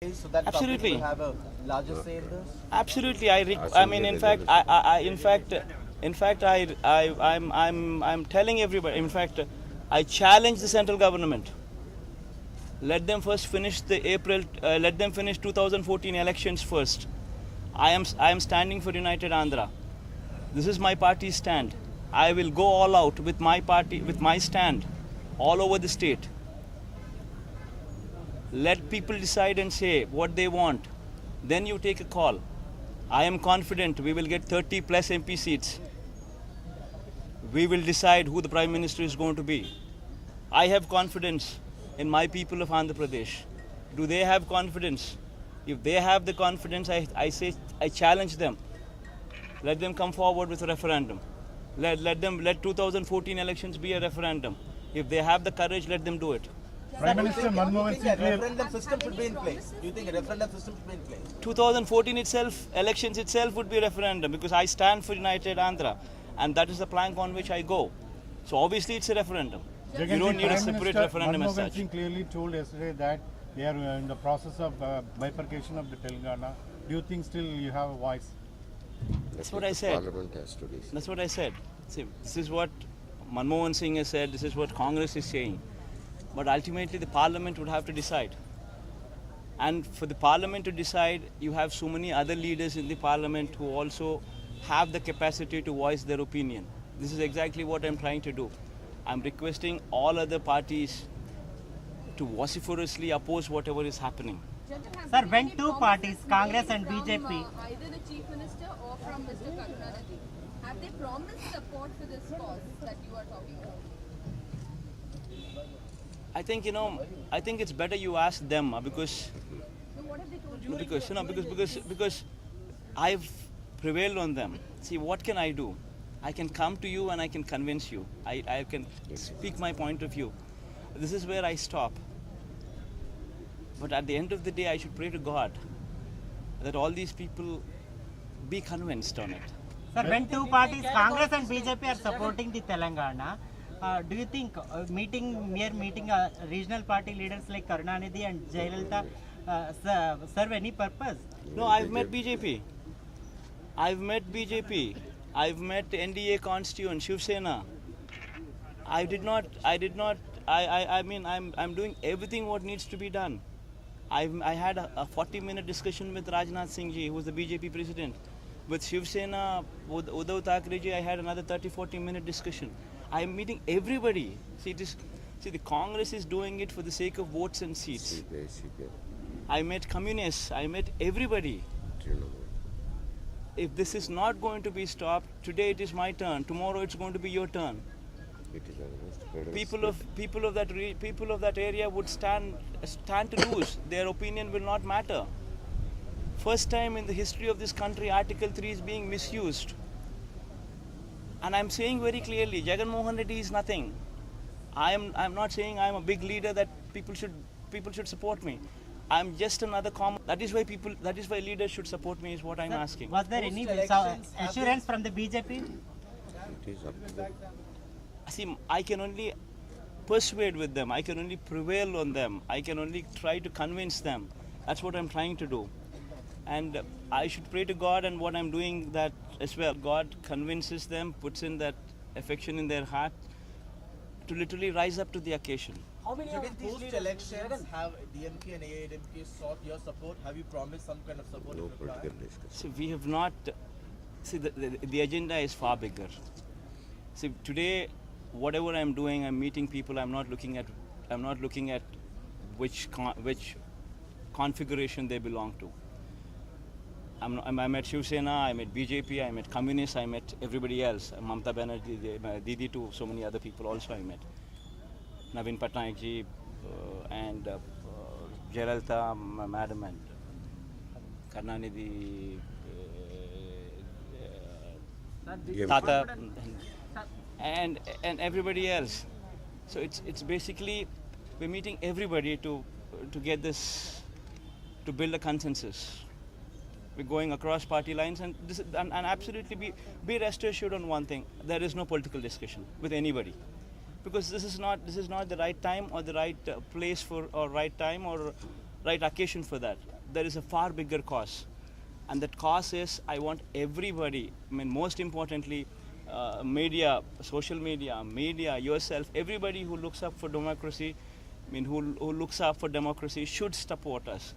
So that public Absolutely. will have a larger say in this? Absolutely. I mean, in fact, in fact, I'm telling everybody. In fact, I challenge the central government. Let them first finish the April. Let them finish 2014 elections first. I am standing for United Andhra. This is my party's stand. I will go all out with my party, with my stand, all over the state. Let people decide and say what they want. Then you take a call. I am confident we will get 30 plus MP seats. We will decide who the Prime Minister is going to be. I have confidence in my people of Andhra Pradesh. Do they have confidence? If they have the confidence, I challenge them. Let them come forward with a referendum. Let 2014 elections be a referendum. If they have the courage, let them do it. Prime Minister Manmohan Do you think Singh a referendum system should be in place? Do you think a referendum system should be in place? 2014 itself, elections itself would be a referendum because I stand for United Andhra and that is the plank on which I go. So obviously it's a referendum. You don't need a separate referendum as Manmohan such. Singh clearly told yesterday that they are in the process of bifurcation of the Telangana. Do you think still you have a voice? That's what I said. Parliament has to decide. That's what I said. See, this is what Manmohan Singh has said, this is what Congress is saying. But ultimately the Parliament would have to decide. And for the Parliament to decide, you have so many other leaders in the Parliament who also have the capacity to voice their opinion. This is exactly what I'm trying to do. I'm requesting all other parties to vociferously oppose whatever is happening. Sir, when two parties, Congress and BJP, Either the Chief Minister or from Mr. Karunanidhi, have they promised support for this cause that you are talking about? I think, I think it's better you ask them because So what have they told you? because I've prevailed on them. See, what can I do? I can come to you and I can convince you. I can speak my point of view. This is where I stop. But at the end of the day, I should pray to God that all these people be convinced on it. sir, when two parties, Congress and BJP are supporting the Telangana, do you think meeting regional party leaders like Karunanidhi and Jayalalitha serve any purpose? No, I've met BJP. I've met BJP. I've met NDA constituent, Shiv Sena. I mean, I'm doing everything what needs to be done. I had a 40-minute discussion with Rajnath Singh ji, who was the BJP president. With Shiv Sena, with Uddhav Thackeray ji, I had another 40-minute discussion. I'm meeting everybody. See, the Congress is doing it for the sake of votes and seats. I met communists. I met everybody. If this is not going to be stopped, today it is my turn. Tomorrow it's going to be your turn. People of that area would stand to lose. Their opinion will not matter. First time in the history of this country, Article 3 is being misused. And I'm saying very clearly, Jagan Mohan Reddy is nothing. I'm not saying I'm a big leader that people should support me. I'm just another common. That is why leaders should support me is what I'm asking. Was there any assurance from the BJP? It is up to them. See, I can only persuade with them. I can only prevail on them. I can only try to convince them. That's what I'm trying to do. And I should pray to God, and what I'm doing that as well. God convinces them, puts in that affection in their heart to literally rise up to the occasion. How many post-elections have DMK and AIDMK sought your support? Have you promised some kind of support? No in reply? political discussion. See, we have not. See, the agenda is far bigger. See, today, whatever I'm doing, I'm meeting people. I'm not looking at which configuration they belong to. I met Shiv Sena, I met BJP, I met communists, I met everybody else. Mamata Banerjee, Didi too, so many other people also I met. Naveen Patnaik ji and Jayalalitha madam and Karunanidhi, Tata and everybody else. So it's basically we're meeting everybody to get this, to build a consensus. We're going across party lines and absolutely be rest assured on one thing: there is no political discussion with anybody, because this is not the right time or the right place for, or right time or right occasion for that. There is a far bigger cause. And that cause is, I want everybody, I mean, most importantly, media, social media, yourself, everybody who looks up for democracy, I mean, who looks up for democracy should support us.